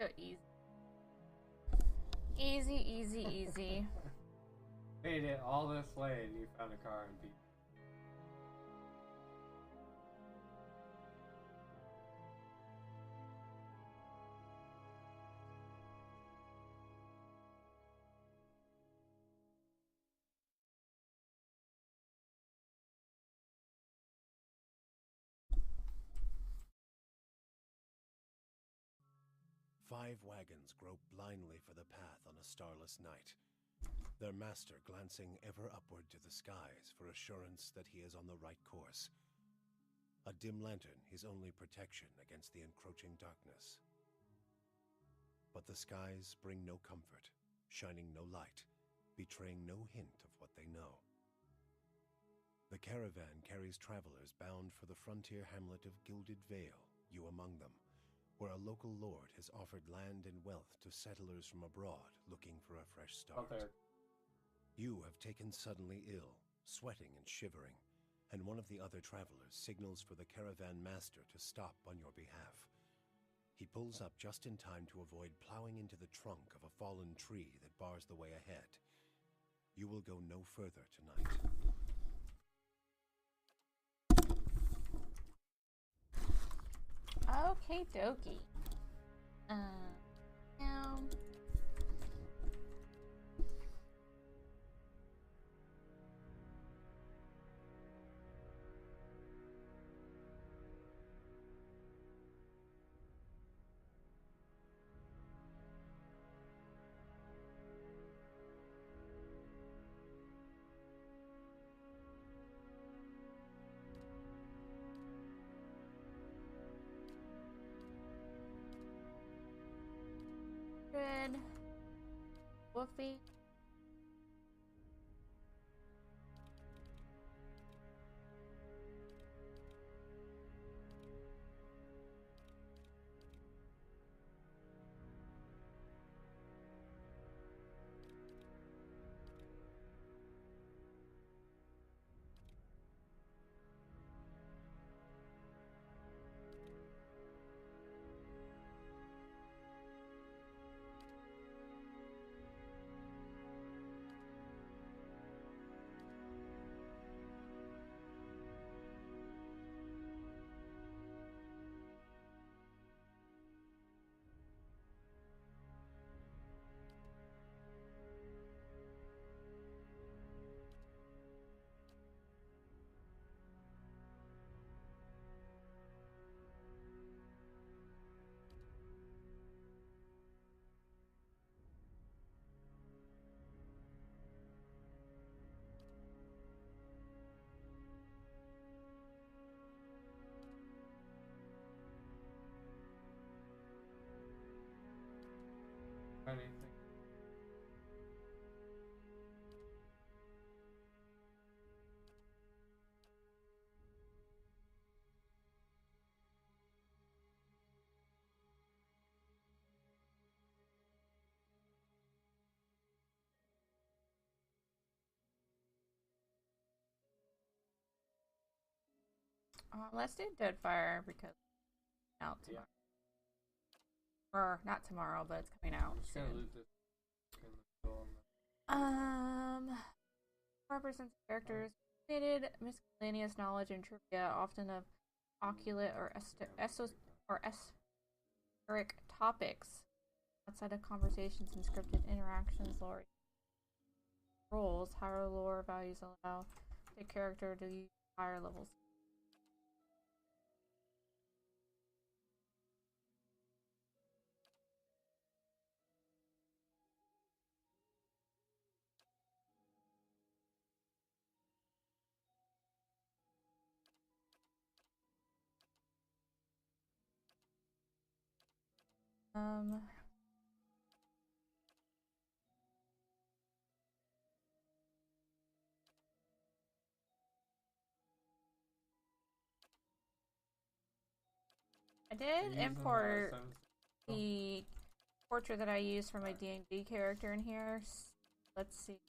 Go easy. Easy, easy, easy. Made it all this way and you found a car and beat. 5 wagons grope blindly for the path on a starless night, their master glancing ever upward to the skies for assurance that he is on the right course. A dim lantern his only protection against the encroaching darkness. But the skies bring no comfort, shining no light, betraying no hint of what they know. The caravan carries travelers bound for the frontier hamlet of Gilded Vale, you among them, where a local lord has offered land and wealth to settlers from abroad looking for a fresh start. You have taken suddenly ill, sweating and shivering, and one of the other travelers signals for the caravan master to stop on your behalf. He pulls up just in time to avoid plowing into the trunk of a fallen tree that bars the way ahead. You will go no further tonight. Okay, dokie. Now. Good. Wolfie. Anything. Let's do Deadfire because it's out tomorrow. Or not tomorrow, but it's coming out soon. Represents characters related miscellaneous knowledge and trivia, often of occult or esoteric topics, outside of conversations and scripted interactions. Lore roles, higher lore values allow the character to use higher levels. I did import the portrait that I used for my D&D character in here. Let's see.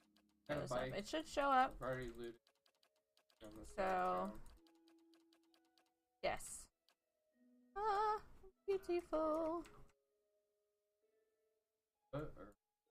It should show up. So, yes. Ah, beautiful. Or okay,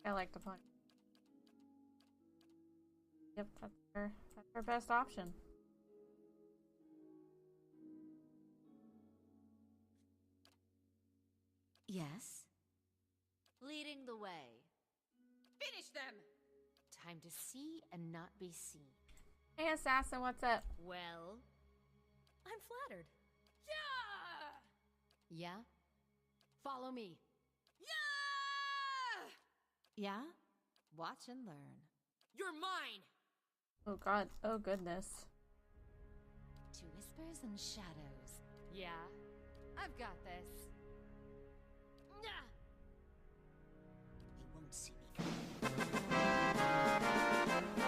I like the punch. Yep, that's her best option. Yes? Leading the way. Finish them! Time to see and not be seen. Hey, assassin, what's up? Well, I'm flattered. Yeah! Yeah? Follow me. Yeah! Yeah? Watch and learn. You're mine! Oh god, oh goodness. To whispers and shadows. Yeah? I've got this. They won't see me coming.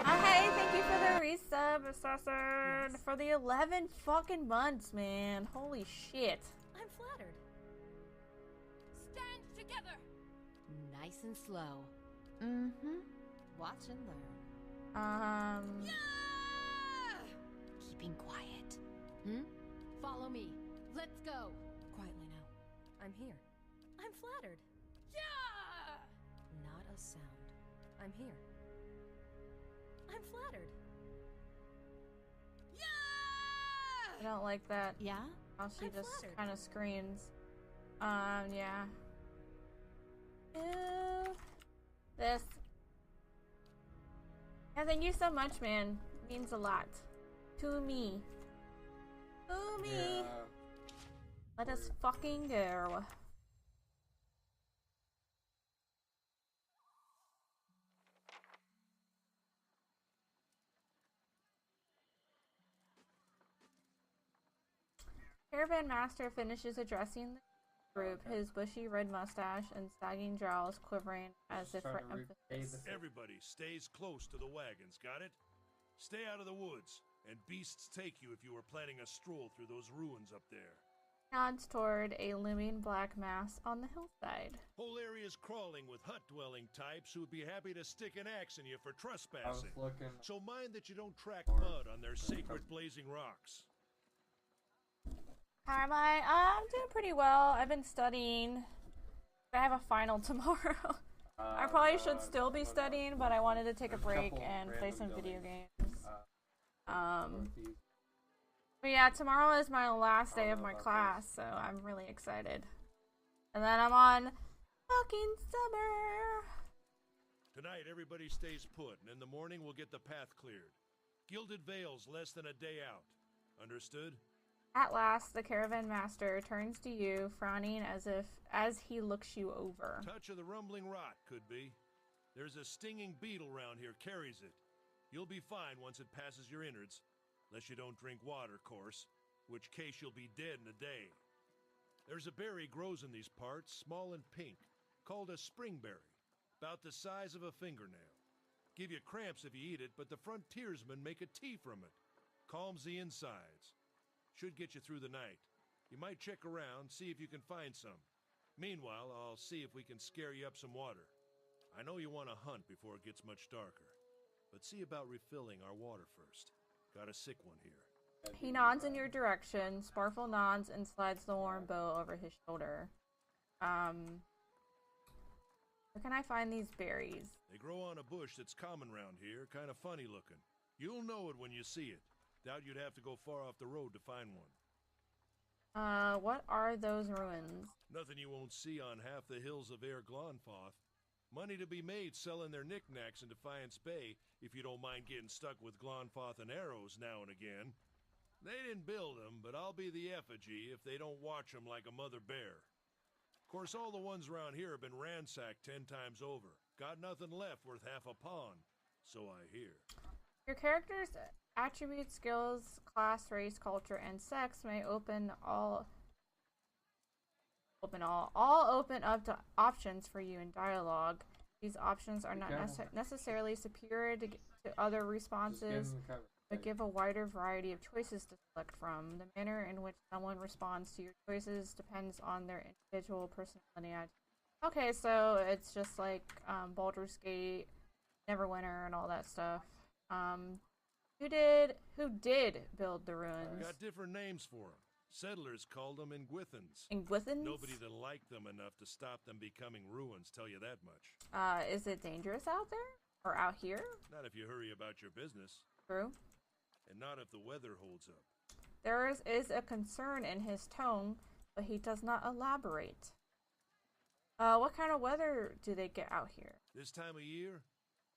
Hey, thank you for the resub, assassin. Yes. For the 11 fucking months, man. Holy shit. I'm flattered. Stand together! Nice and slow. Mm-hmm. Watch and learn. Yeah! Keeping quiet. Follow me. Let's go. Quietly now. I'm here. I'm flattered. Yeah! Not a sound. I'm here. I'm flattered. Yeah! I don't like that. Yeah? How she just kind of screams. Yeah. Ew. This. Yeah, thank you so much, man. It means a lot. To me. To me. yeah. Let us fucking go. Caravan Master finishes addressing the group, his bushy red mustache and sagging jowls quivering as if for emphasis. Everybody stays close to the wagons, got it? Stay out of the woods, and beasts take you if you were planning a stroll through those ruins up there. Nods toward a looming black mass on the hillside. Whole area's crawling with hut-dwelling types who would be happy to stick an axe in you for I was trespassing. looking. So mind that you don't track mud on their sacred blazing rocks. How am I? I'm doing pretty well. I've been studying. I have a final tomorrow. I probably should still be studying, but I wanted to take a break and play some video games. But yeah, tomorrow is my last day of my class, so I'm really excited. And then I'm on fucking summer. Tonight, everybody stays put, and in the morning we'll get the path cleared. Gilded Vale's less than a day out. Understood? At last, the caravan master turns to you, frowning as he looks you over. Touch of the rumbling rot, could be. There's a stinging beetle round here, carries it. You'll be fine once it passes your innards. Unless you don't drink water, course. Which case you'll be dead in a day. There's a berry grows in these parts, small and pink, called a springberry. About the size of a fingernail. Give you cramps if you eat it, but the frontiersmen make a tea from it. Calms the insides. Should get you through the night. You might check around, see if you can find some. Meanwhile, I'll see if we can scare you up some water. I know you want to hunt before it gets much darker. But see about refilling our water first. Got a sick one here. He nods in your direction. Sparkle nods and slides the warm bow over his shoulder. Where can I find these berries? They grow on a bush that's common round here, kind of funny looking. You'll know it when you see it. Doubt you'd have to go far off the road to find one. What are those ruins? Nothing you won't see on half the hills of Air Glonfoth. Money to be made selling their knickknacks in Defiance Bay, if you don't mind getting stuck with Glonfoth and arrows now and again. They didn't build them, but I'll be the effigy if they don't watch them like a mother bear. Of course, all the ones around here have been ransacked 10 times over. Got nothing left worth half a pawn, so I hear. Your character's attributes, skills, class, race, culture, and sex may open up to options for you in dialogue. These options are not necessarily superior to other responses, but give a wider variety of choices to select from. The manner in which someone responds to your choices depends on their individual personality. Okay, so it's just like Baldur's Gate, Neverwinter, and all that stuff. Who did build the ruins? Got different names for them. Settlers called them Ingwithans. Ingwithans? Nobody that liked them enough to stop them becoming ruins, tell you that much. Is it dangerous out there? Or out here? Not if you hurry about your business. True. And not if the weather holds up. There is a concern in his tone, but he does not elaborate. What kind of weather do they get out here? This time of year?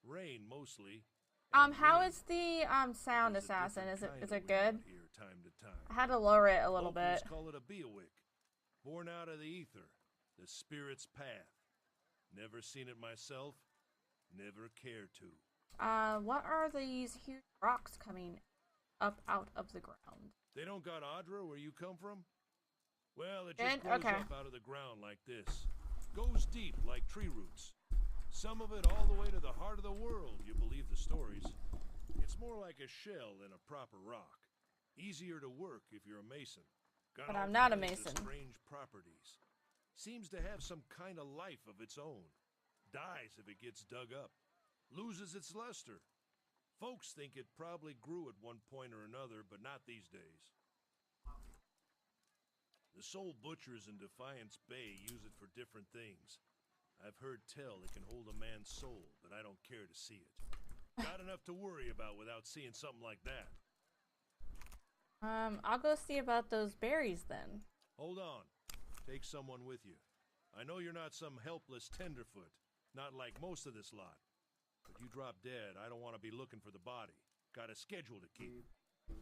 Rain, mostly. How is the sound, Assassin? Is it good? Here, time to time. I had to lower it a little bit. Call it a Beowick. Born out of the ether. The spirit's path. Never seen it myself. Never cared to. What are these huge rocks coming up out of the ground? They don't got Audra where you come from? Well, it just grows up out of the ground like this. Goes deep like tree roots. Some of it all the way to the heart of the world, you believe the stories. It's more like a shell than a proper rock. Easier to work if you're a mason. But I'm not a mason. Strange properties. Seems to have some kind of life of its own. Dies if it gets dug up. Loses its luster. Folks think it probably grew at one point or another, but not these days. The soul butchers in Defiance Bay use it for different things. I've heard tell it can hold a man's soul, but I don't care to see it. Got enough to worry about without seeing something like that. I'll go see about those berries then. Hold on. Take someone with you. I know you're not some helpless tenderfoot, not like most of this lot. But you drop dead, I don't want to be looking for the body. Got a schedule to keep.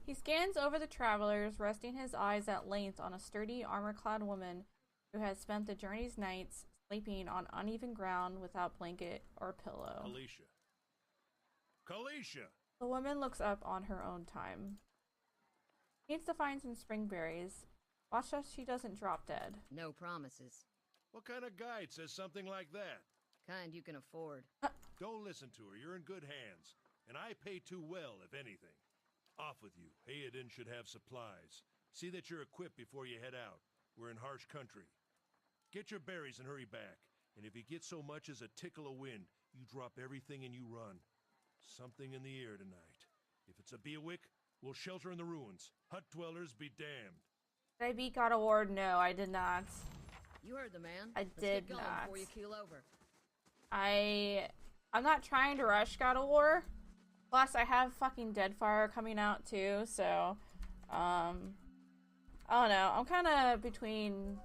He scans over the travelers, resting his eyes at length on a sturdy, armor-clad woman who has spent the journey's nights sleeping on uneven ground without blanket or pillow. Kalisha! The woman looks up on her own time. Needs to find some spring berries. Watch that she doesn't drop dead. No promises. What kind of guide says something like that? Kind you can afford. Don't listen to her. You're in good hands. And I pay too well, if anything. Off with you. Hayden should have supplies. See that you're equipped before you head out. We're in harsh country. Get your berries and hurry back. And if you get so much as a tickle of wind, you drop everything and you run. Something in the air tonight. If it's a Beowick, we'll shelter in the ruins. Hut dwellers be damned. Did I beat God of War? No, I did not. You heard the man. I Let's did get going not. before you keel over. I'm not trying to rush God of War. Plus, I have fucking Deadfire coming out too, so I don't know. I'm kind of between.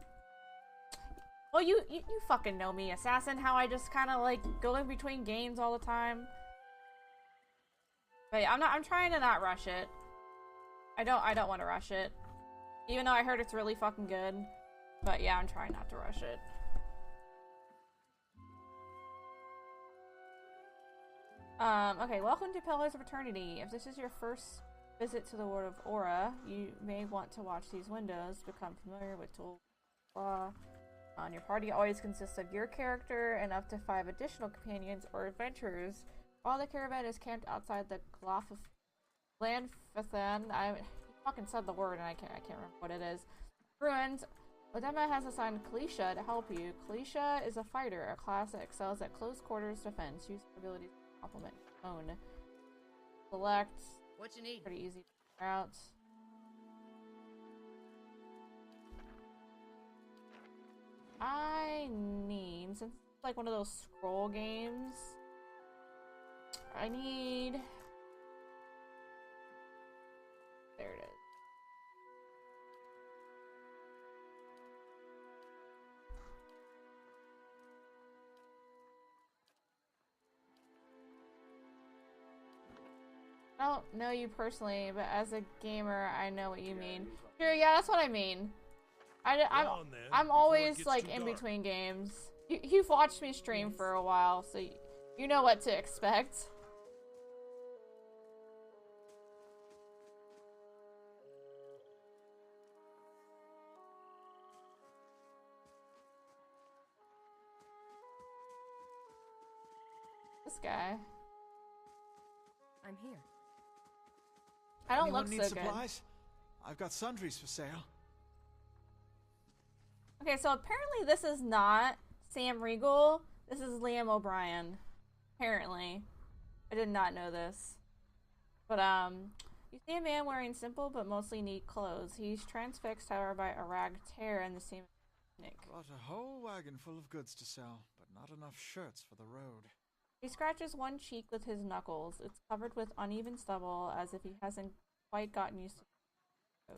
Well, you fucking know me, Assassin. How I just kind of like go in between games all the time. But yeah, I'm trying to not rush it. I don't want to rush it, even though I heard it's really fucking good. But yeah, I'm trying not to rush it. Okay, welcome to Pillars of Eternity. If this is your first visit to the world of Aura, you may want to watch these windows, become familiar with tools. Your party always consists of your character and up to 5 additional companions or adventurers. While the caravan is camped outside the Glough of Landfathan, I fucking said the word and I can't remember what it is. Ruins. Odema has assigned Kalisha to help you. Kalisha is a fighter, a class that excels at close quarters defense. Use her abilities to complement your own. Select. What you need? Pretty easy to figure out. I need, since it's like one of those scroll games, I need. There it is. I don't know you personally, but as a gamer, I know what you mean. Sure, yeah, that's what I mean. On, then, I'm before it always gets like too in dark. between games. You've watched me stream for a while, so you know what to expect. This guy. I'm here. I don't Anyone look need so supplies? I've got sundries for sale. good. Okay, so apparently this is not Sam Riegel. This is Liam O'Brien. Apparently. I did not know this. But, you see a man wearing simple but mostly neat clothes. He's transfixed, however, by a rag tear in the same Nick. Brought a whole wagon full of goods to sell, but not enough shirts for the road. He scratches one cheek with his knuckles. It's covered with uneven stubble, as if he hasn't quite gotten used to it.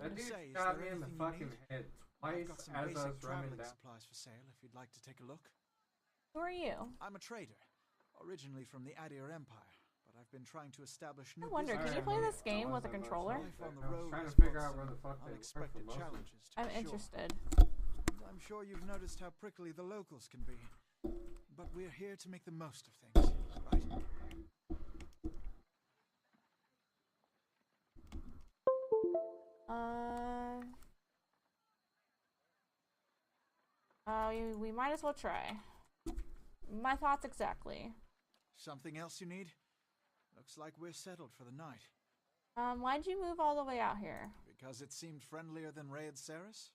That dude Say, is shot there me in the anything you fucking need? head I've twice got some as I basic was running traveling down. supplies for sale if you'd like to take a look. Who are you? I'm a trader, originally from the Adir Empire, but I've been trying to establish new I wonder, can you business. play this game with a controller? Life on the I was road trying has to figure brought out where some the fuck they were for unexpected most of it. challenges, to I'm be sure. interested. And I'm sure you've noticed how prickly the locals can be. But we're here to make the most of things, right? We might as well try. My thoughts exactly. Something else you need? Looks like we're settled for the night. Why'd you move all the way out here? Because it seemed friendlier than Raid Saris?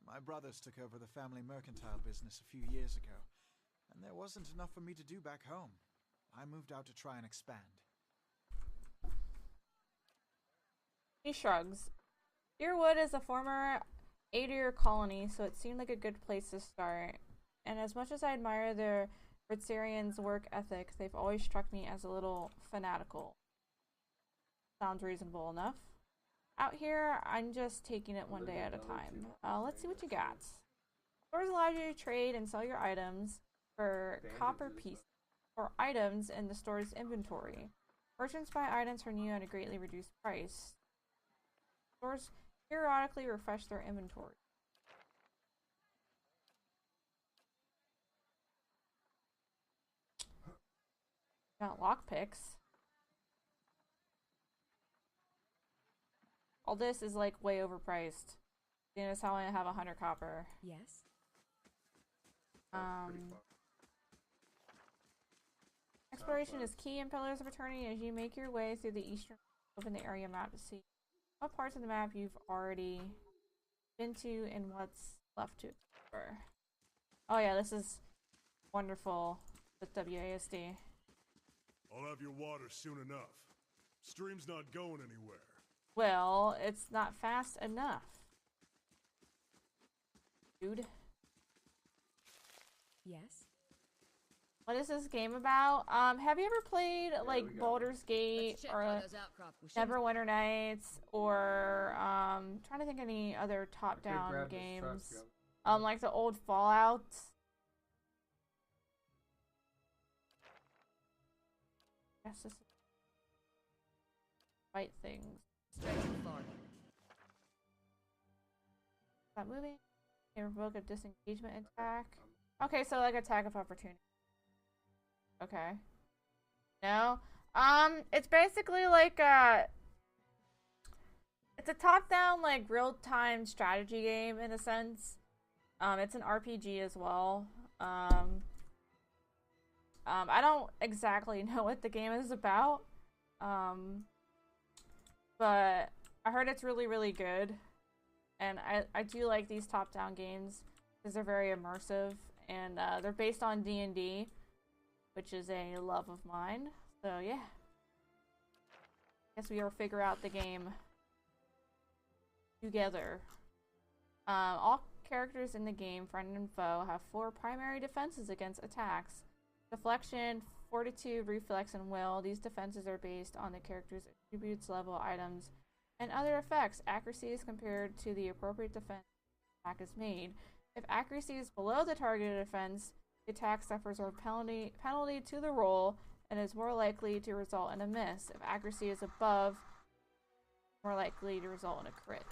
My brothers took over the family mercantile business a few years ago, and there wasn't enough for me to do back home. I moved out to try and expand. He shrugs. Deerwood is a former Adir colony, so it seemed like a good place to start. And as much as I admire the Ritzarians' work ethic, they've always struck me as a little fanatical. Sounds reasonable enough. Out here, I'm just taking it one day at a time. Let's see what you got. Stores allow you to trade and sell your items for copper pieces or items in the store's inventory. Merchants buy items from you at a greatly reduced price. Stores periodically refresh their inventory. Got lockpicks. All this is like way overpriced. Seeing as how I have 100 copper. Yes. Exploration is key in Pillars of Eternity as you make your way through the eastern open the area map to see what parts of the map you've already been to and what's left to explore. Oh yeah, this is wonderful with WASD. I'll have your water soon enough. Stream's not going anywhere. Well, it's not fast enough. Dude. Yes. What is this game about? Have you ever played like we got Baldur's Gate Let's check or by those outcrop machines. Neverwinter Nights or trying to think of any other top-down grab this games. truck, go. Like the old Fallout. Yes, this is fight things. Straight to the far. Is that moving? Can revoke a disengagement attack. Okay, so like attack of opportunity. Okay. No. It's basically like it's a top-down like real-time strategy game in a sense. It's an RPG as well. I don't exactly know what the game is about. But I heard it's really, really good. And I do like these top-down games because they're very immersive. And they're based on D&D, which is a love of mine. So, yeah. Guess we will figure out the game together. All characters in the game, friend and foe, have 4 primary defenses against attacks. Deflection, fortitude, reflex, and will. These defenses are based on the character's attributes, level, items, and other effects. Accuracy is compared to the appropriate defense the attack is made. If accuracy is below the targeted defense, the attack suffers a penalty to the roll and is more likely to result in a miss. If accuracy is above, more likely to result in a crit.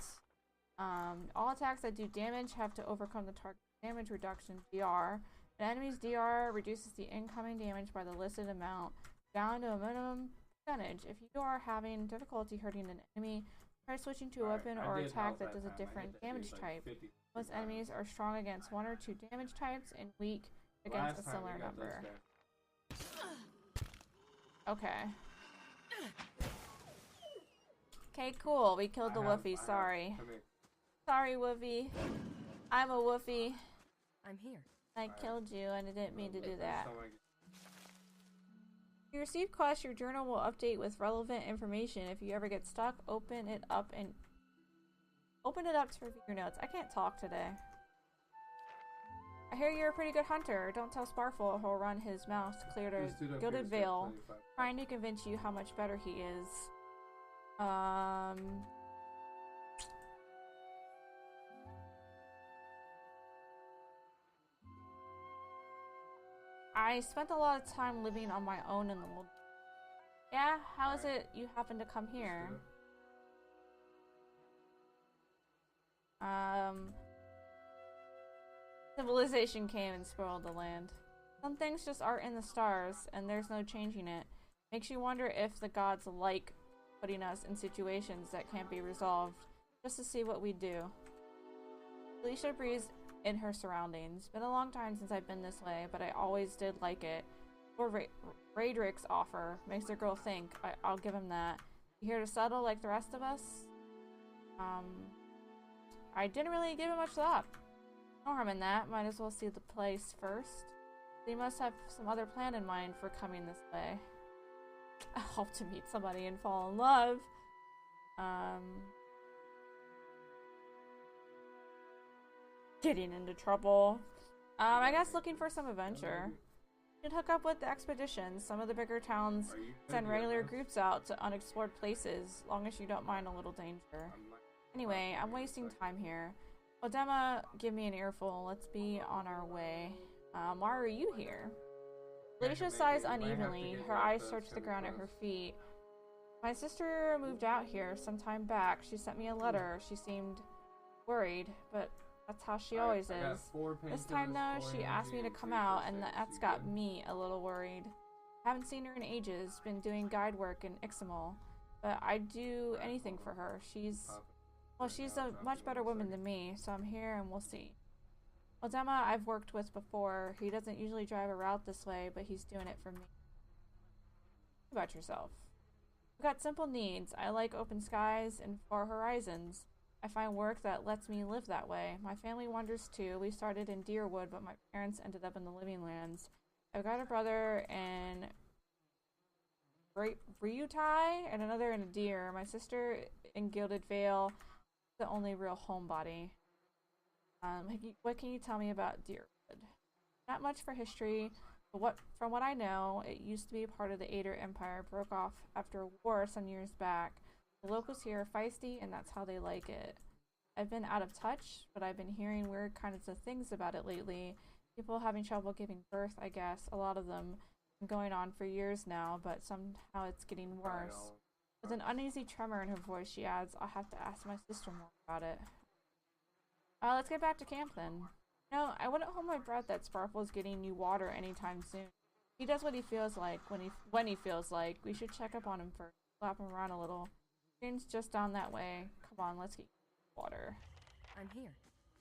All attacks that do damage have to overcome the target damage reduction DR. An enemy's DR reduces the incoming damage by the listed amount down to a minimum percentage. If you are having difficulty hurting an enemy, try switching to a weapon or attack that does a different damage type. Most enemies are strong against 1 or 2 damage types and weak against a similar number. Okay. Okay, cool. We killed the woofie. Sorry. Sorry, woofie. I'm a woofie. I'm here. I killed you and I didn't mean to do that. If you receive quests, your journal will update with relevant information. If you ever get stuck, open it up to review your notes. I can't talk today. I hear you're a pretty good hunter. Don't tell Sparful he'll run his mouth clear to Gilded Vale, trying to convince you how much better he is. I spent a lot of time living on my own in the world. Yeah? How is it you happen to come here? Civilization came and spoiled the land. Some things just aren't in the stars, and there's no changing it. Makes you wonder if the gods like putting us in situations that can't be resolved, just to see what we do. Alicia breathes in her surroundings. Been a long time since I've been this way, but I always did like it. Or Raedric's offer makes the girl think. I'll give him that. You here to settle like the rest of us? I didn't really give it much thought. No harm in that. Might as well see the place first. You must have some other plan in mind for coming this way. I hope to meet somebody and fall in love. Getting into trouble. I guess looking for some adventure. Should hook up with the expeditions. Some of the bigger towns send regular groups out to unexplored places, long as you don't mind a little danger. Anyway, I'm wasting time here. Odema, give me an earful. Let's be on our way. Why are you here? Alicia sighs unevenly. Her eyes search the ground at her feet. My sister moved out here some time back. She sent me a letter. She seemed worried, but that's how she always is. This time though, she asked me to come out, and that's got me a little worried. Haven't seen her in ages. Been doing guide work in Ixamal, but I'd do anything for her. She's a much better woman than me, so I'm here and we'll see. Odema I've worked with before. He doesn't usually drive a route this way, but he's doing it for me. What about yourself? I've got simple needs. I like open skies and far horizons. I find work that lets me live that way. My family wanders too. We started in Deerwood, but my parents ended up in the Living Lands. I've got a brother in Ryutai and another in Deer. My sister in Gilded Vale, the only real homebody. What can you tell me about Deerwood? Not much for history, but from what I know, it used to be part of the Ader Empire, broke off after a war some years back. The locals here are feisty, and that's how they like it. I've been out of touch, but I've been hearing weird kinds of things about it lately. People having trouble giving birth, I guess. A lot of them been going on for years now, but somehow it's getting worse. With an uneasy tremor in her voice, she adds, I'll have to ask my sister more about it. Let's get back to camp then. No, I wouldn't hold my breath that Sparkle's getting new water anytime soon. He does what he feels like when he feels like. We should check up on him first. Slap him around a little. Stream's just down that way. Come on, let's get water. I'm here.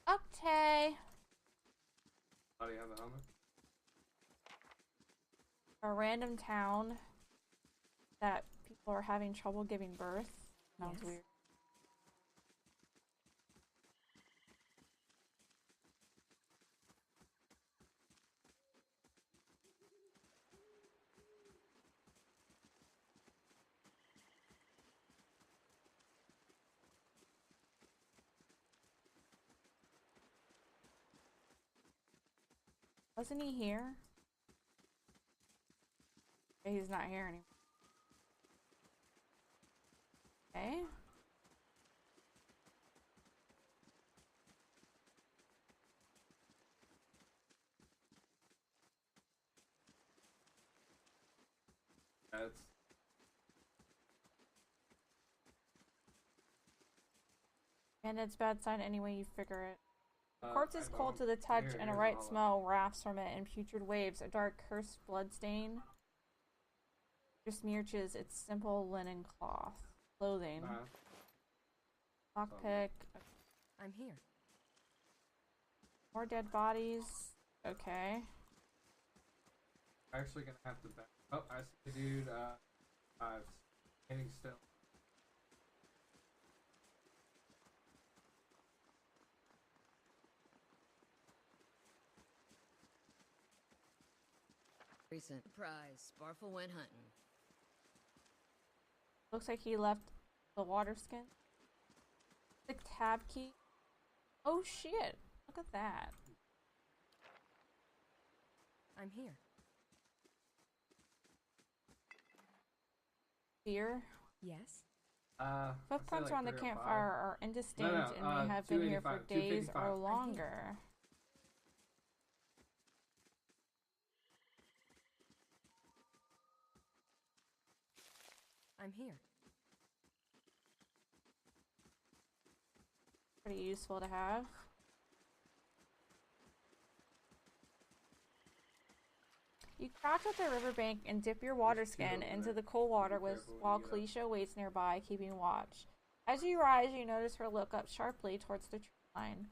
Okay. How do you have the helmet? A random town that people are having trouble giving birth. Sounds weird. Wasn't he here? Okay, he's not here anymore. Okay. That's And it's bad sign any way you figure it. The corpse is I cold to don't- the touch, here, and a here's right all of smell wafts from it in putrid waves. A dark, cursed blood stain besmirches its simple linen clothing. Lockpick. I'm here. More dead bodies. Okay. Actually gonna have to back. Oh, I see the dude. Standing still. Recent surprise. Sparfle went hunting. Looks like he left the water skin. The tab key. Oh shit! Look at that. I'm here. Fear. Yes. Footprints like around the 3 or 5. campfire are indistinct No, and may have been here for 285, days 255. or longer. I'm here. Pretty useful to have. You crouch at the riverbank and dip your water skin into the cold water while Kalisha waits nearby, keeping watch. As you rise, you notice her look up sharply towards the tree line.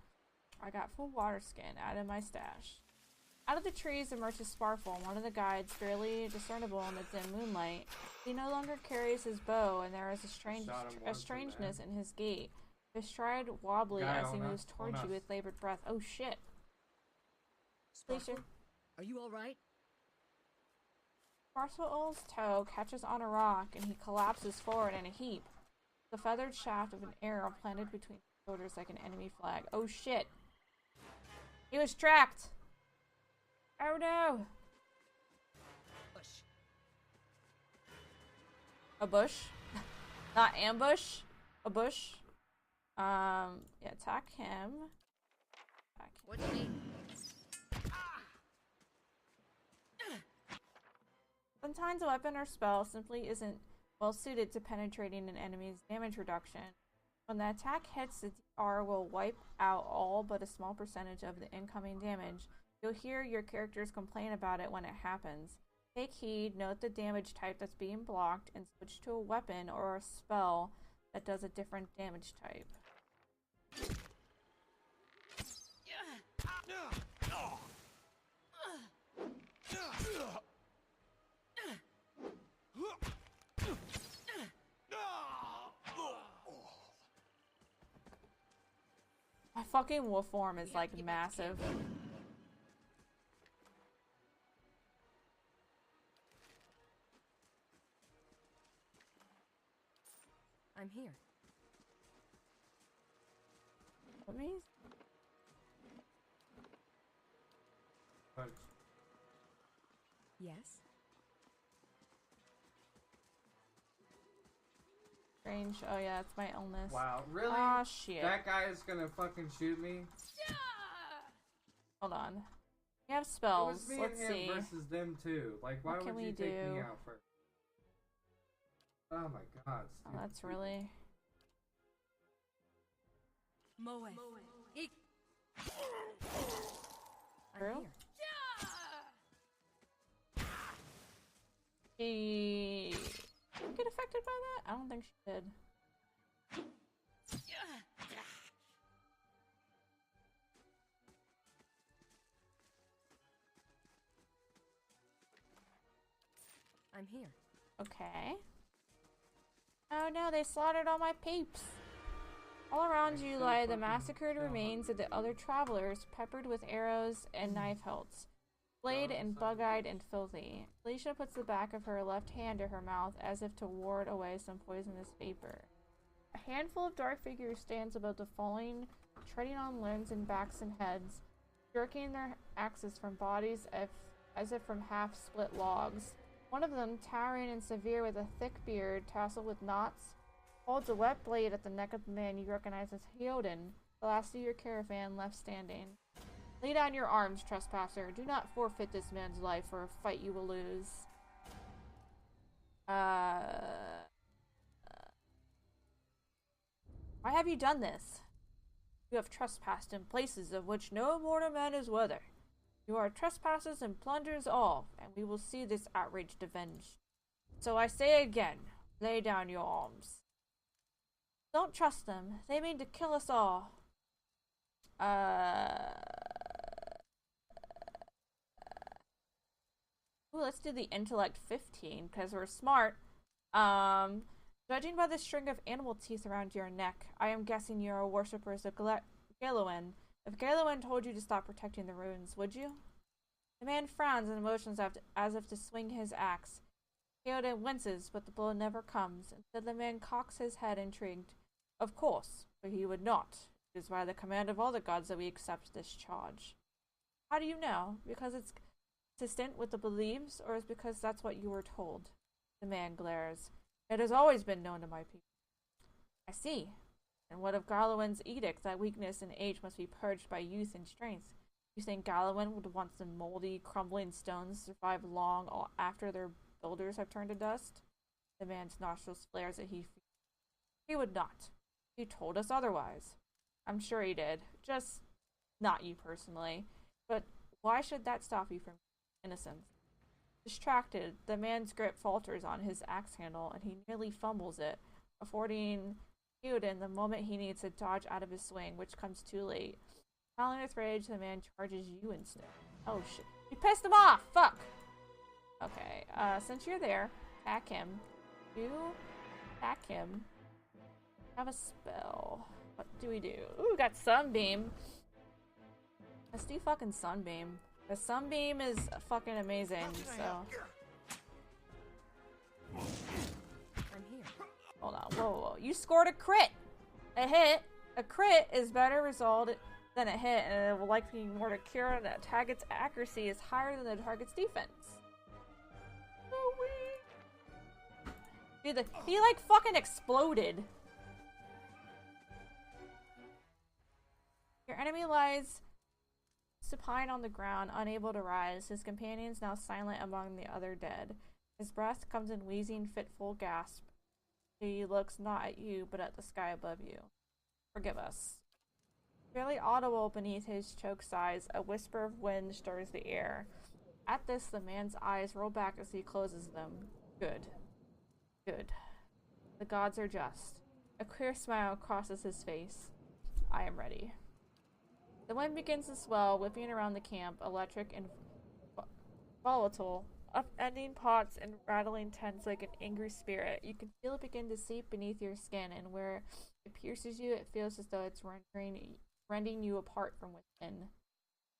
I got full water skin out of my stash. Out of the trees emerges Sparfle, one of the guides, barely discernible in the dim moonlight. He no longer carries his bow, and there is a strangeness in his gait. His stride wobbly Guy as he on us, moves towards on you us. with labored breath. Oh shit. Kalisha. Are you alright? Sparfle's toe catches on a rock, and he collapses forward in a heap. The feathered shaft of an arrow planted between his shoulders like an enemy flag. Oh shit. He was tracked! Oh no! Push. A bush? Not ambush? A bush? Yeah, attack him. Attack him. What do you need? Sometimes a weapon or spell simply isn't well suited to penetrating an enemy's damage reduction. When the attack hits, the DR will wipe out all but a small percentage of the incoming damage. You'll hear your characters complain about it when it happens. Take heed, note the damage type that's being blocked, and switch to a weapon or a spell that does a different damage type. My fucking wolf form is like massive. I'm here. Let me. Punch. Yes. Strange. Oh yeah, it's my illness. Wow, really? Ah shit. That guy is gonna fucking shoot me? Hold on. We have It spells. was me Let's and him see. versus them too. Like, why What would can you we take me do? out first? Oh my god. Oh, stupid that's people. really. Moe. Ik. I'm True? here. She get affected by that? I don't think she did. I'm here. Okay. Oh no, they slaughtered all my peeps. All around you lie the massacred remains of the other travelers, peppered with arrows and knife hilts. Flayed and bug-eyed and filthy. Alicia puts the back of her left hand to her mouth as if to ward away some poisonous vapor. A handful of dark figures stands above the falling, treading on limbs and backs and heads, jerking their axes from bodies as if from half-split logs. One of them, towering and severe with a thick beard tasseled with knots, holds a wet blade at the neck of the man you recognize as Hyoden, the last of your caravan left standing. Lay down your arms, trespasser. Do not forfeit this man's life for a fight you will lose. Why have you done this? You have trespassed in places of which no mortal man is worthy. You are trespassers and plunderers all, and we will see this outrage avenged. So I say again, lay down your arms. Don't trust them. They mean to kill us all. Ooh, let's do the intellect 15, because we're smart. Judging by the string of animal teeth around your neck, I am guessing you are worshippers of Galowen. If Galowen told you to stop protecting the ruins, would you? The man frowns and motions as if to swing his axe. Theoden winces, but the blow never comes. Instead, the man cocks his head, intrigued. Of course, but he would not. It is by the command of all the gods that we accept this charge. How do you know? Because it's consistent with the beliefs, or is it because that's what you were told? The man glares. It has always been known to my people. I see. And what of Galawen's edict that weakness and age must be purged by youth and strength? You think Galawen would want the moldy, crumbling stones survive long after their builders have turned to dust? The man's nostrils flare as he would not. He told us otherwise. I'm sure he did. Just not you personally. But why should that stop you from innocence? Distracted, the man's grip falters on his axe handle, and he nearly fumbles it, affording Theoden the moment he needs to dodge out of his swing, which comes too late. Howling with rage, the man charges you instead. Oh shit. You pissed him off! Fuck! Okay, since you're there, attack him. You attack him. Have a spell. What do we do? Ooh, we got Sunbeam. Let's do fucking Sunbeam. The Sunbeam is fucking amazing, so. I'm here. Hold on, whoa. You scored a crit! A hit. A crit is better result than a hit, and it will likely ignore the cure, and the target's accuracy is higher than the target's defense. Dude, he like fucking exploded. Your enemy lies supine on the ground, unable to rise, his companions now silent among the other dead. His breath comes in wheezing, fitful gasp. He looks not at you, but at the sky above you. Forgive us. Barely audible beneath his choked sighs, a whisper of wind stirs the air. At this, the man's eyes roll back as he closes them. Good. Good. The gods are just. A queer smile crosses his face. I am ready. The wind begins to swell, whipping around the camp, electric and volatile, upending pots and rattling tents like an angry spirit. You can feel it begin to seep beneath your skin, and where it pierces you, it feels as though it's rending you apart from within.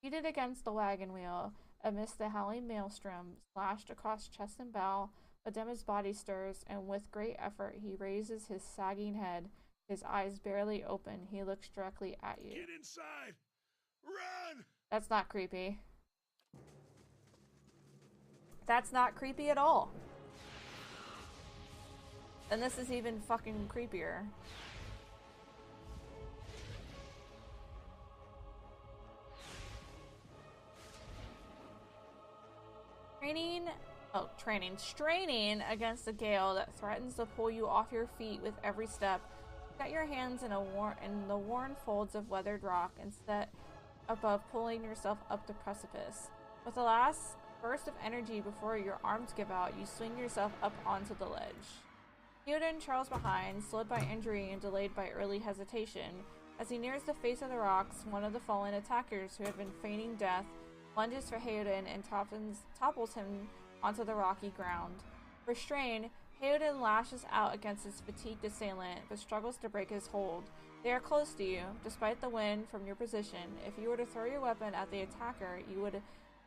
Seated against the wagon wheel, amidst the howling maelstrom, slashed across chest and bow, Adema's body stirs, and with great effort he raises his sagging head. His eyes barely open, he looks directly at you. Get inside! Run! That's not creepy. That's not creepy at all. And this is even fucking creepier. Straining against a gale that threatens to pull you off your feet with every step. Get your hands in the worn folds of weathered rock and set above, pulling yourself up the precipice. With the last burst of energy before your arms give out, you swing yourself up onto the ledge. Theoden trails behind, slowed by injury and delayed by early hesitation. As he nears the face of the rocks, one of the fallen attackers, who had been feigning death, lunges for Theoden and topples him onto the rocky ground. Restrained, Theoden lashes out against his fatigued assailant, but struggles to break his hold. They are close to you, despite the wind from your position. If you were to throw your weapon at the attacker, you would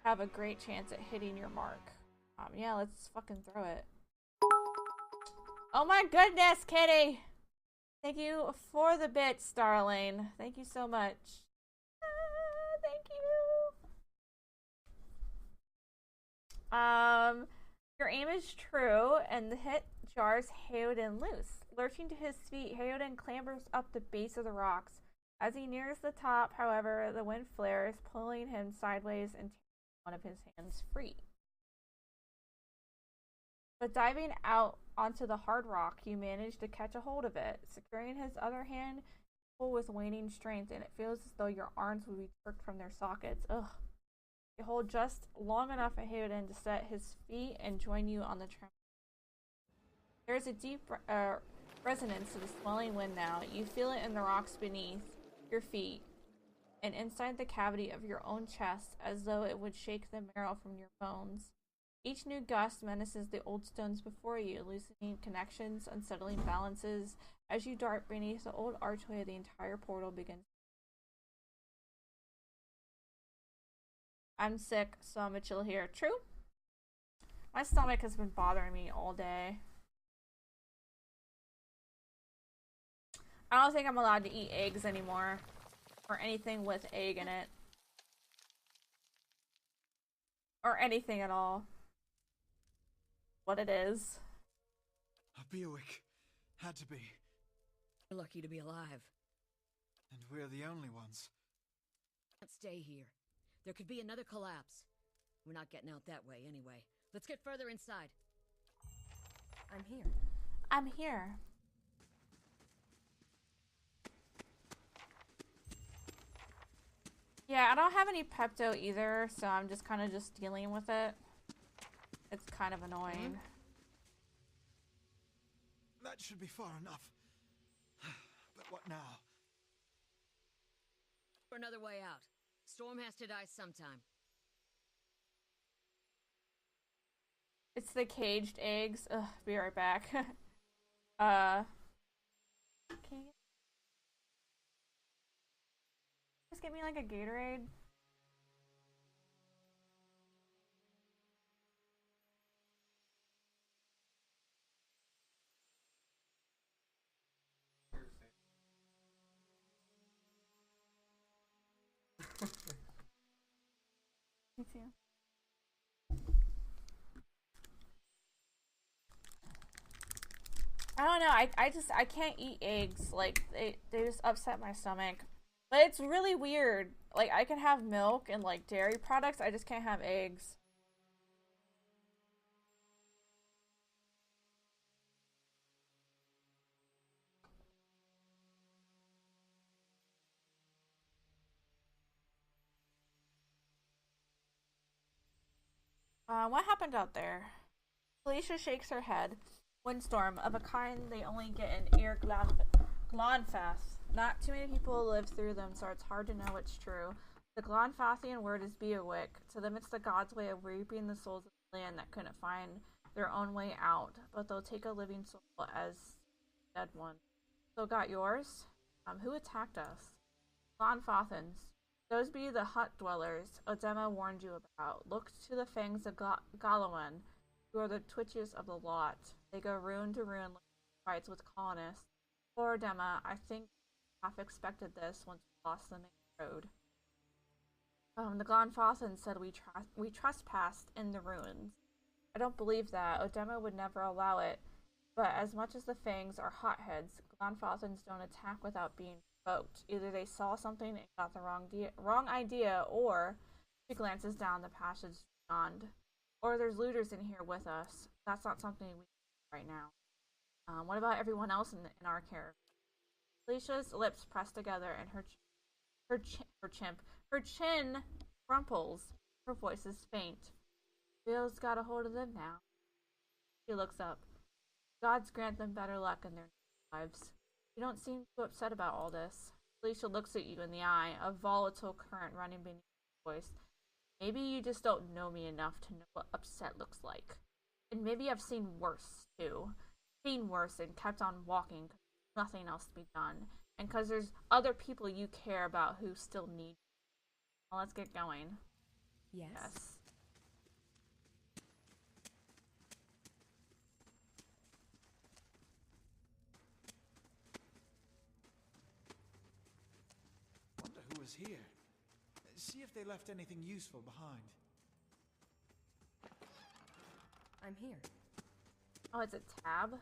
have a great chance at hitting your mark. Yeah, let's fucking throw it. Oh my goodness, Kitty! Thank you for the bits, darling. Thank you so much. Thank you. Your aim is true, and the hit jars Theoden loose. Lurching to his feet, Theoden clambers up the base of the rocks. As he nears the top, however, the wind flares, pulling him sideways and taking one of his hands free. But diving out onto the hard rock, you manage to catch a hold of it. Securing his other hand, pull with waning strength, and it feels as though your arms would be jerked from their sockets. Ugh. You hold just long enough at Hayden to set his feet and join you on the trampoline. There is a deep resonance to the swelling wind now. You feel it in the rocks beneath your feet and inside the cavity of your own chest, as though it would shake the marrow from your bones. Each new gust menaces the old stones before you, loosening connections, unsettling balances. As you dart beneath the old archway, the entire portal begins. I'm sick, so I'm gonna chill here. True? My stomach has been bothering me all day. I don't think I'm allowed to eat eggs anymore. Or anything with egg in it. Or anything at all. What it is. A Bewick. Had to be. You're lucky to be alive. And we're the only ones. Can't stay here. There could be another collapse. We're not getting out that way anyway. Let's get further inside. I'm here. I'm here. Yeah, I don't have any Pepto either, so I'm just kind of just dealing with it. It's kind of annoying. That should be far enough. But what now? For another way out. Storm has to die sometime. It's the caged eggs. Ugh, be right back. Can you just get me like a Gatorade? Me too. I don't know. I can't eat eggs. Like they just upset my stomach. But it's really weird. Like I can have milk and like dairy products. I just can't have eggs. What happened out there? Felicia shakes her head. Windstorm, of a kind they only get in Ear Glonfath. Not too many people live through them, so it's hard to know what's true. The Glonfathian word is Beowick. To them it's the god's way of reaping the souls of the land that couldn't find their own way out, but they'll take a living soul as a dead one. So got yours? Who attacked us? Glonfathans. Those be the hut dwellers Odema warned you about. Look to the fangs of Galawan, who are the twitches of the lot. They go ruin to ruin fights with colonists. Poor Odema, I think half expected this once we lost the main road. The Glonfathans said we trespassed in the ruins. I don't believe that. Odema would never allow it. But as much as the fangs are hotheads, Glonfathans don't attack without being provoked. Either they saw something and got the wrong idea, or she glances down the passage beyond. Or there's looters in here with us. That's not something we need right now. What about everyone else in our care? Felicia's lips press together and her chin crumples. Her voice is faint. Bill's got a hold of them now. She looks up. Gods grant them better luck in their lives. You don't seem too upset about all this. Felicia looks at you in the eye, a volatile current running beneath her voice. Maybe you just don't know me enough to know what upset looks like. And maybe I've seen worse, too. Seen worse and kept on walking because there's nothing else to be done. And because there's other people you care about who still need you. Well, let's get going. Yes. Wonder who was here. See if they left anything useful behind. I'm here. Oh, it's a tab.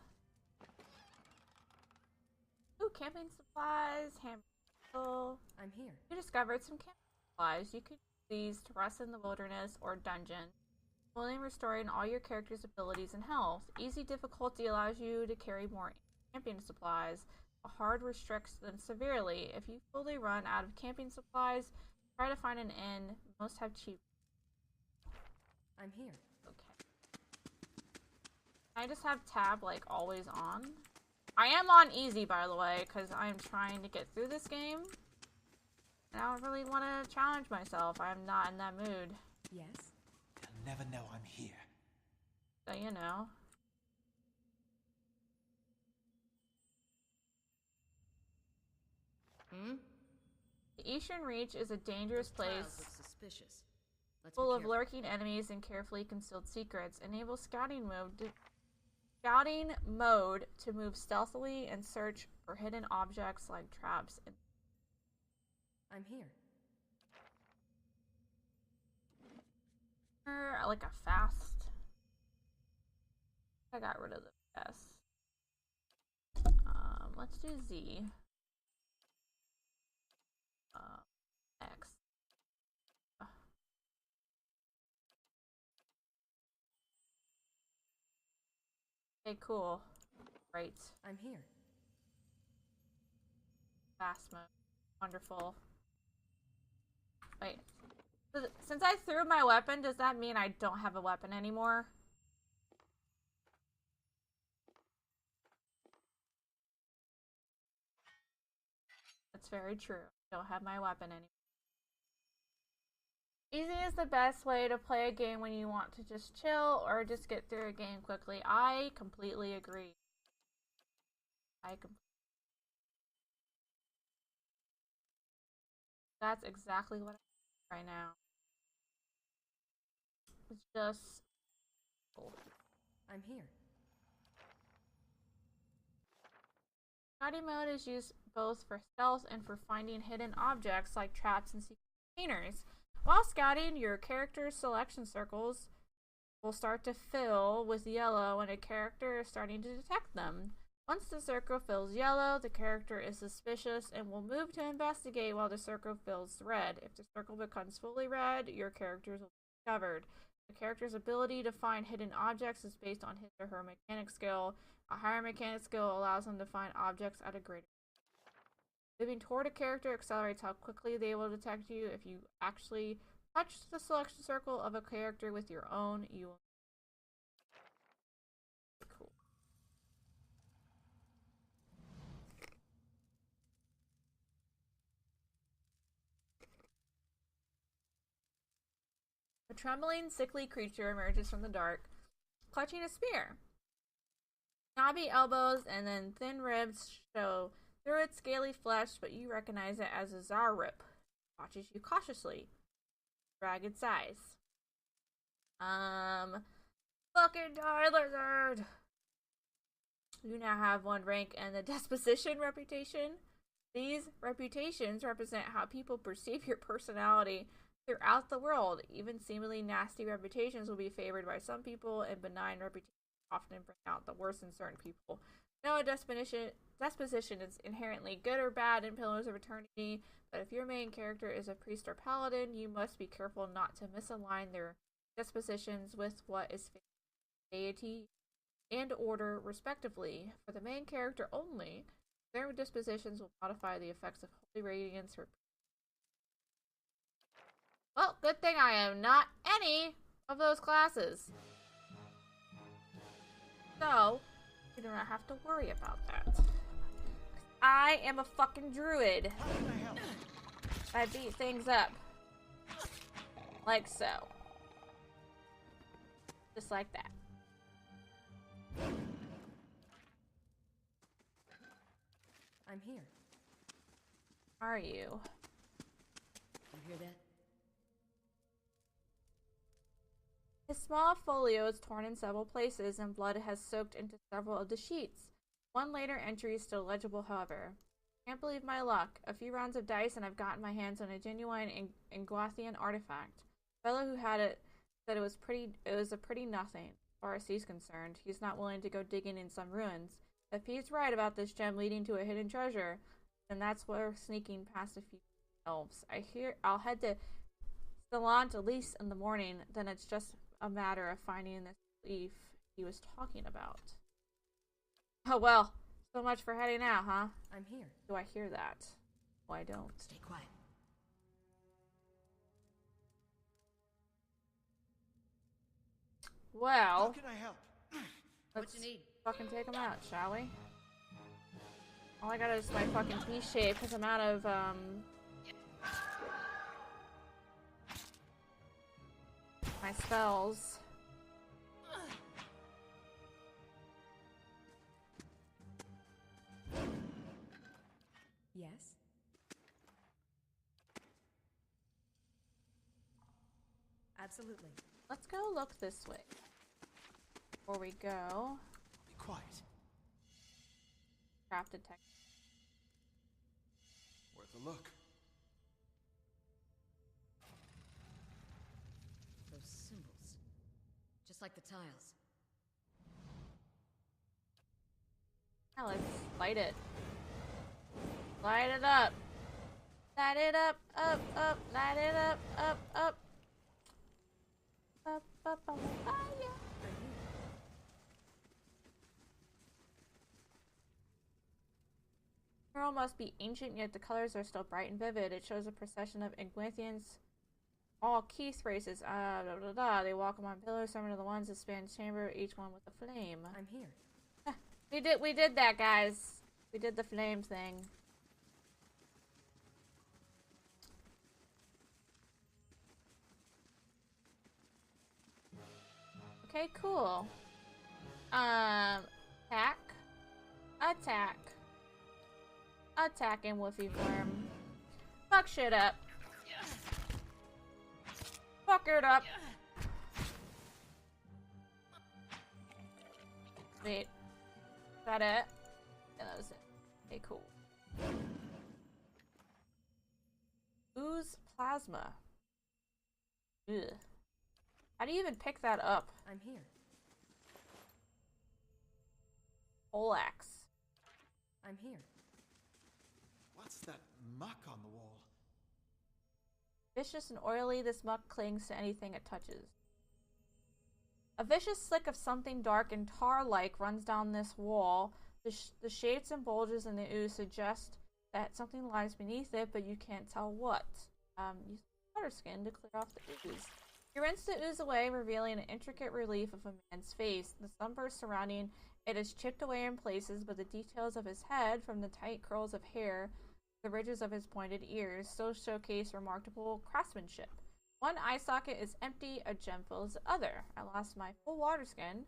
Ooh, camping supplies, handle. I'm here. You discovered some camping supplies. You could use these to rest in the wilderness or dungeon, fully restoring all your character's abilities and health. Easy difficulty allows you to carry more camping supplies. hard restricts them severely. If you fully run out of camping supplies, try to find an inn. Most have cheap. I'm here. Okay. I just have tab like always on. I am on easy, by the way, because I'm trying to get through this game. And I don't really want to challenge myself. I'm not in that mood. Yes? They'll never know I'm here. So, you know. The Eastern Reach is a dangerous Those clouds place look suspicious. Let's full be of careful. lurking enemies and carefully concealed secrets. Enable scouting mode to move stealthily and search for hidden objects like traps. I'm here. Like a fast. I got rid of the S. Let's do Z. X. Okay, cool. Great. I'm here. Fast mode. Wonderful. Wait. Since I threw my weapon, does that mean I don't have a weapon anymore? That's very true. I don't have my weapon anymore. Easy is the best way to play a game when you want to just chill or just get through a game quickly. I completely agree. That's exactly what I right now. It's just... I'm here. Scouting mode is used both for stealth and for finding hidden objects like traps and secret containers. While scouting, your character's selection circles will start to fill with yellow when a character is starting to detect them. Once the circle fills yellow, the character is suspicious and will move to investigate while the circle fills red. If the circle becomes fully red, your characters will be discovered. The character's ability to find hidden objects is based on his or her mechanic skill. A higher mechanic skill allows them to find objects at a greater rate. Moving toward a character accelerates how quickly they will detect you. If you actually touch the selection circle of a character with your own, you will... Cool. A trembling, sickly creature emerges from the dark, clutching a spear. Knobby elbows and then thin ribs show through its scaly flesh, but you recognize it as a Zarrip. Watches you cautiously. Ragged size. Fucking die, lizard! You now have one rank and the disposition reputation. These reputations represent how people perceive your personality throughout the world. Even seemingly nasty reputations will be favored by some people, and benign reputations often bring out the worst in certain people. No disposition is inherently good or bad in Pillars of Eternity, but if your main character is a priest or paladin, you must be careful not to misalign their dispositions with what is deity and order, respectively. For the main character only, their dispositions will modify the effects of holy radiance. Well, good thing I am not any of those classes. So, you do not have to worry about that. I am a fucking druid. I beat things up. Like so. Just like that. I'm here. Are you? You hear that? His small folio is torn in several places, and blood has soaked into several of the sheets. One later entry is still legible, however. Can't believe my luck. A few rounds of dice and I've gotten my hands on a genuine Ingwathian artifact. The fellow who had it said it was a pretty nothing, as far as he's concerned. He's not willing to go digging in some ruins. If he's right about this gem leading to a hidden treasure, then that's where sneaking past a few elves. I'll head to Stellant at least in the morning, then it's just a matter of finding this leaf he was talking about. Oh well, So much for heading out, huh? I'm here. Do I hear that? Oh, I don't. Stay quiet. How Well, can I help? let's you need? fucking take them out, shall we? All I got is my fucking P shape because I'm out of, my spells. Yes? Absolutely. Let's go look this way. Before we go, Be quiet. crafted tech. Worth a look. Those symbols. Just like the tiles. Now let's light it. Light it up. Light it up, up, up. Light it up, up, up. Up, up, up. Ah, yeah. I'm here. Mural must be ancient, yet the colors are still bright and vivid. It shows a procession of Igwithians, all Keith races. Blah, blah, blah. They walk among pillars, similar to the ones that span the chamber, each one with a flame. I'm here. We did that, guys. We did the flame thing. Okay, cool. Attack. Attack. Attacking Woofy form. Fuck shit up. Fuck it up. Wait. Is that it? Yeah, that was it. Okay, cool. Ooze plasma. Ugh. How do you even pick that up? I'm here. Olax. I'm here. What's that muck on the wall? Vicious and oily, this muck clings to anything it touches. A vicious slick of something dark and tar-like runs down this wall. The shapes and bulges in the ooze suggest that something lies beneath it, but you can't tell what. Use water skin to clear off the ooze. You rinse the ooze away, revealing an intricate relief of a man's face. The sunburst surrounding it is chipped away in places, but the details of his head, from the tight curls of hair to the ridges of his pointed ears, still showcase remarkable craftsmanship. One eye socket is empty, a gem fills the other. I lost my full water skin.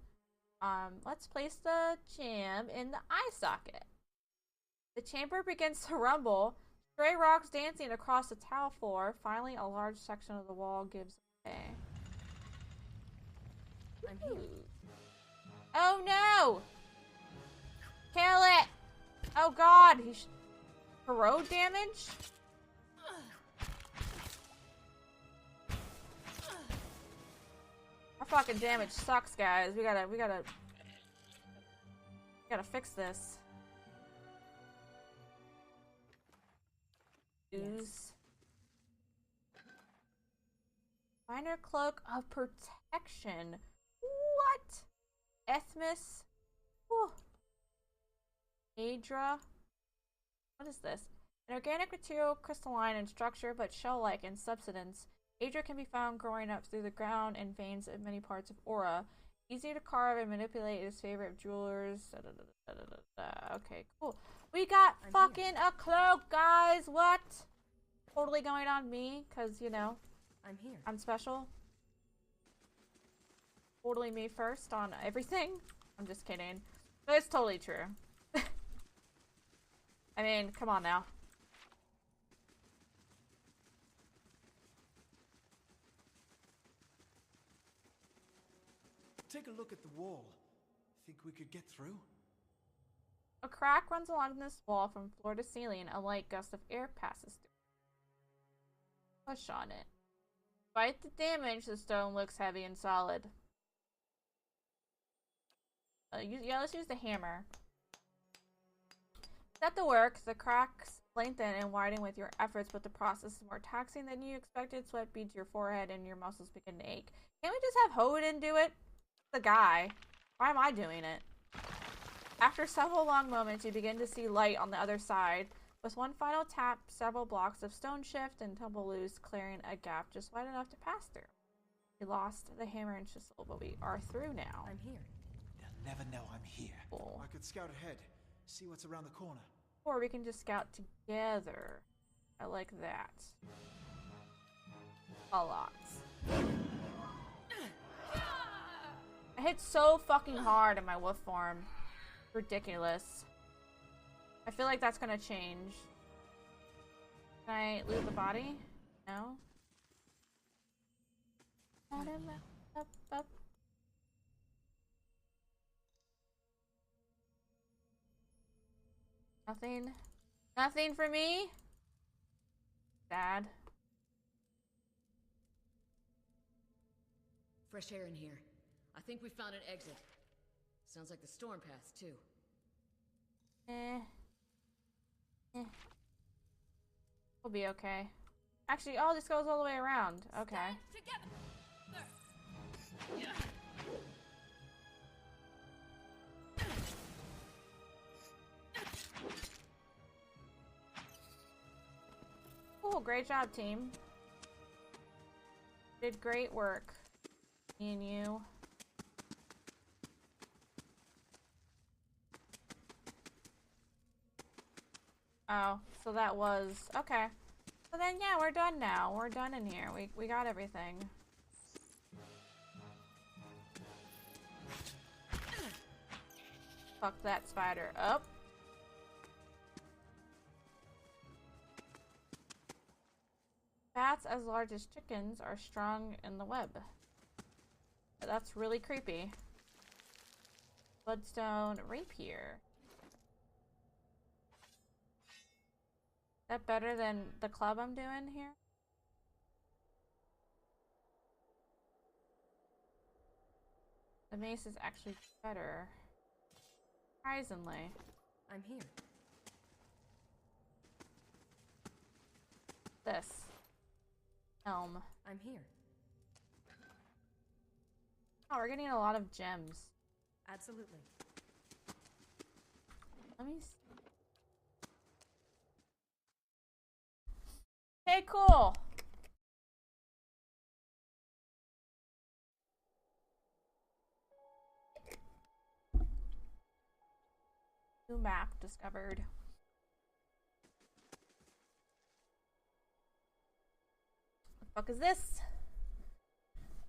Let's place the gem in the eye socket. The chamber begins to rumble, stray rocks dancing across the tile floor. Finally, a large section of the wall gives way. I'm here. Oh no! Kill it! Oh god, he's corrode damage? Our fucking damage sucks, guys. We gotta fix this. Ooze. Minor cloak of protection. What? Ethmis. Whew. Adra. What is this? An organic material, crystalline in structure, but shell-like in substance. Adra can be found growing up through the ground and veins of many parts of Aura. Easy to carve and manipulate, is favorite of jewelers. Okay, cool. We got fucking a cloak, guys! What? Totally going on me, because, you know, I'm here. I'm special. Totally me first on everything. I'm just kidding. But it's totally true. I mean, come on now. Take a look at the wall. Think we could get through? A crack runs along this wall from floor to ceiling. A light gust of air passes through. Push on it. Despite the damage, the stone looks heavy and solid. Yeah, let's use the hammer. Set the work. The cracks lengthen and widen with your efforts, but the process is more taxing than you expected. Sweat beads your forehead and your muscles begin to ache. Can't we just have Hoden do it? The guy. Why am I doing it? After several long moments, you begin to see light on the other side. With one final tap, several blocks of stone shift and tumble loose, clearing a gap just wide enough to pass through. We lost the hammer and chisel, but we are through now. I'm here. They'll never know I'm here. Cool. I could scout ahead, see what's around the corner. Or we can just scout together. I like that. A lot. I hit so fucking hard in my wolf form. Ridiculous. I feel like that's gonna change. Can I loot the body? No? Up. Nothing. Nothing for me? Sad. Fresh air in here. I think we found an exit. Sounds like the storm path, too. We'll be okay. Actually, oh, this goes all the way around. Okay. Cool, great job, team. Did great work. Me and you. Oh, so that was okay. So then, yeah, we're done now. We're done in here. We got everything. Fuck that spider up. Bats as large as chickens are strung in the web. That's really creepy. Bloodstone rapier. Is that better than the club I'm doing here? The mace is actually better. Surprisingly. I'm here. This. Helm. I'm here. Oh, we're getting a lot of gems. Absolutely. Let me see. Hey, cool! New map discovered. What the fuck is this?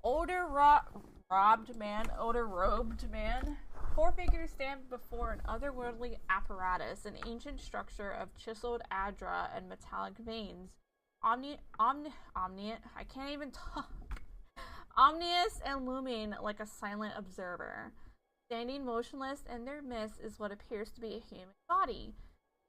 Odor robed man. Four figures stand before an otherworldly apparatus, an ancient structure of chiseled adra and metallic veins. I can't even talk. Omnious and looming like a silent observer. Standing motionless in their midst is what appears to be a human body,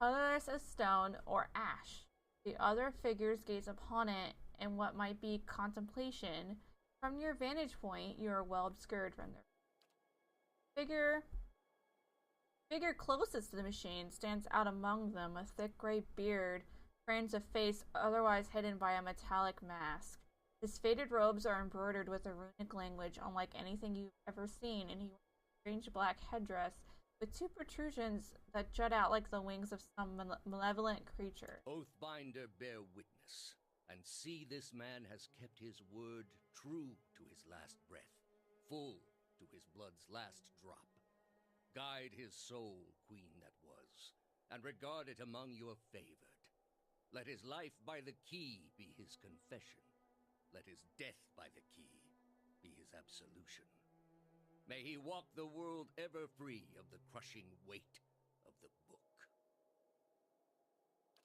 colorless as stone or ash. The other figures gaze upon it in what might be contemplation. From your vantage point, you are well obscured from their figure closest to the machine stands out among them, a thick gray beard, frames a face otherwise hidden by a metallic mask. His faded robes are embroidered with a runic language unlike anything you've ever seen, and he wears a strange black headdress with two protrusions that jut out like the wings of some malevolent creature. Oathbinder, bear witness, and see this man has kept his word true to his last breath, full to his blood's last drop. Guide his soul, queen that was, and regard it among your favored. Let his life by the key be his confession. Let his death by the key be his absolution. May he walk the world ever free of the crushing weight of the book.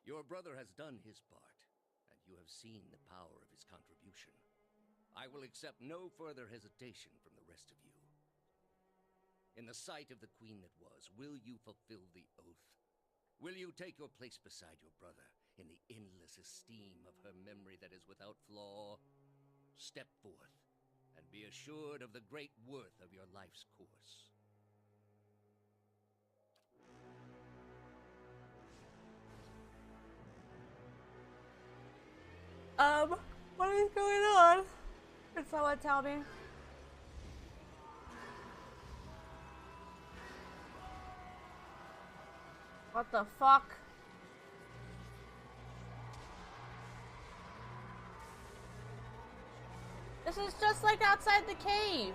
Your brother has done his part, and you have seen the power of his contribution. I will accept no further hesitation from the rest of you. In the sight of the queen that was, will you fulfill the oath? Will you take your place beside your brother in the endless esteem of her memory that is without flaw? Step forth, and be assured of the great worth of your life's course. What is going on? Can someone tell me? What the fuck? This is just like outside the cave.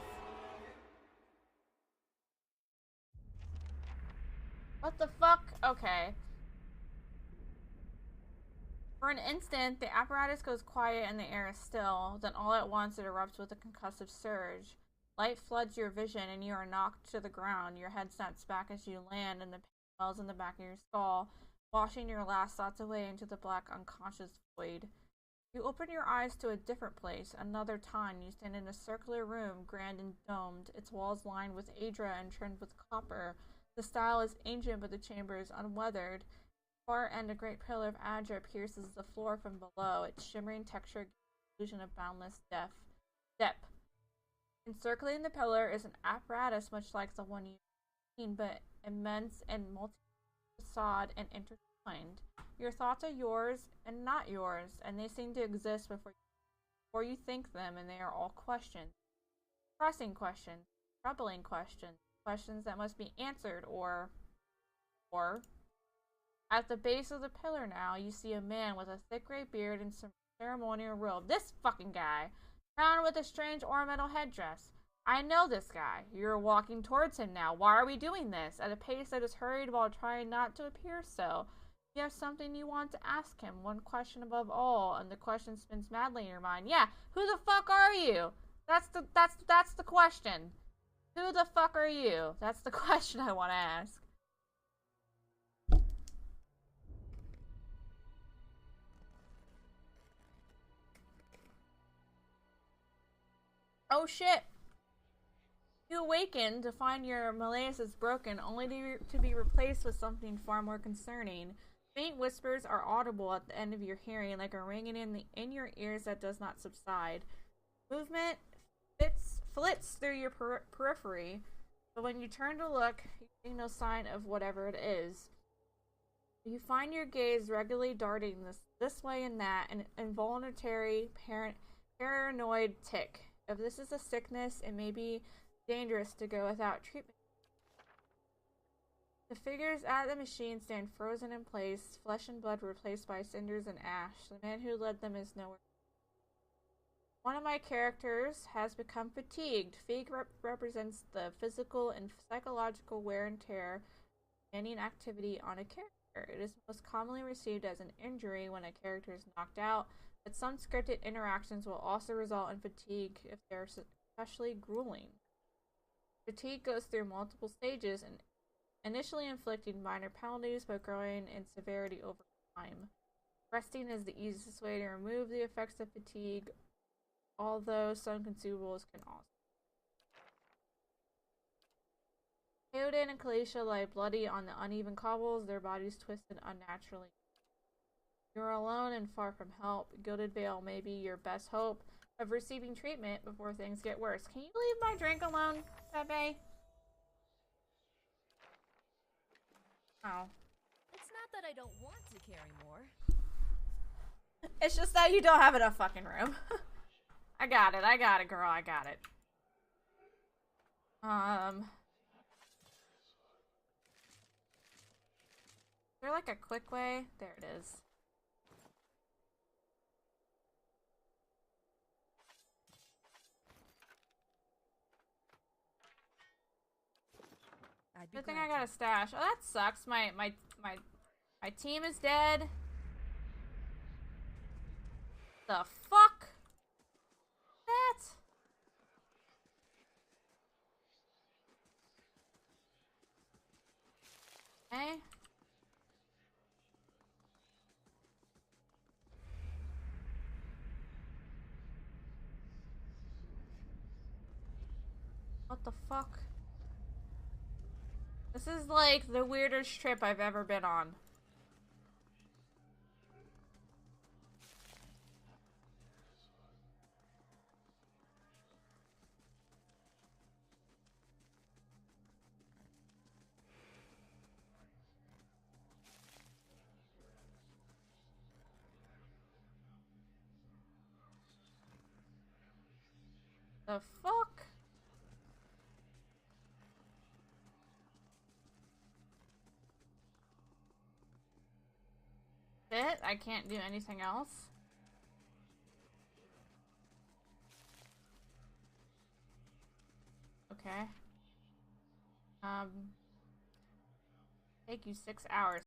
What the fuck? Okay. For an instant, the apparatus goes quiet and the air is still. Then all at once it erupts with a concussive surge. Light floods your vision and you are knocked to the ground. Your head snaps back as you land and the pain wells in the back of your skull, washing your last thoughts away into the black unconscious void. You open your eyes to a different place, another time. You stand in a circular room, grand and domed, its walls lined with Adra and trimmed with copper. The style is ancient, but the chamber is unweathered. Far end, a great pillar of Adra pierces the floor from below. Its shimmering texture gives the illusion of boundless depth. Encircling the pillar is an apparatus much like the one you've seen, but immense and multi-facade and intertwined. Your thoughts are yours and not yours, and they seem to exist before you think them, and they are all questions. Pressing questions, troubling questions, questions that must be answered, or... At the base of the pillar now, you see a man with a thick gray beard and some ceremonial robe. This fucking guy, crowned with a strange ornamental headdress. I know this guy. You're walking towards him now. Why are we doing this? At a pace that is hurried while trying not to appear so. You have something you want to ask him, one question above all, and the question spins madly in your mind. Yeah, who the fuck are you? That's the question. Who the fuck are you? That's the question I want to ask. Oh shit! You awaken to find your malaise is broken, only to be replaced with something far more concerning. Faint whispers are audible at the end of your hearing, like a ringing in your ears that does not subside. Movement flits through your periphery, but when you turn to look, you see no sign of whatever it is. You find your gaze regularly darting this way and that, an involuntary paranoid tic. If this is a sickness, it may be dangerous to go without treatment. The figures at the machine stand frozen in place, flesh and blood replaced by cinders and ash. The man who led them is nowhere. One of my characters has become fatigued. Fatigue represents the physical and psychological wear and tear of any activity on a character. It is most commonly received as an injury when a character is knocked out, but some scripted interactions will also result in fatigue if they are especially grueling. Fatigue goes through multiple stages, and initially inflicting minor penalties but growing in severity over time. Resting is the easiest way to remove the effects of fatigue, although some consumables can also. Theoden and Kalisha lie bloody on the uneven cobbles, their bodies twisted unnaturally. You are alone and far from help. Gilded Veil may be your best hope of receiving treatment before things get worse. Can you leave my drink alone, Pepe? Oh. It's not that I don't want to carry more. It's just that you don't have enough fucking room. I got it, girl, I got it. Is there like a quick way? There it is. Good thing I got a stash. Oh, that sucks. My team is dead. The fuck? That? Okay. What the fuck? This is like the weirdest trip I've ever been on. The fuck? it? I can't do anything else? Okay. Take you 6 hours.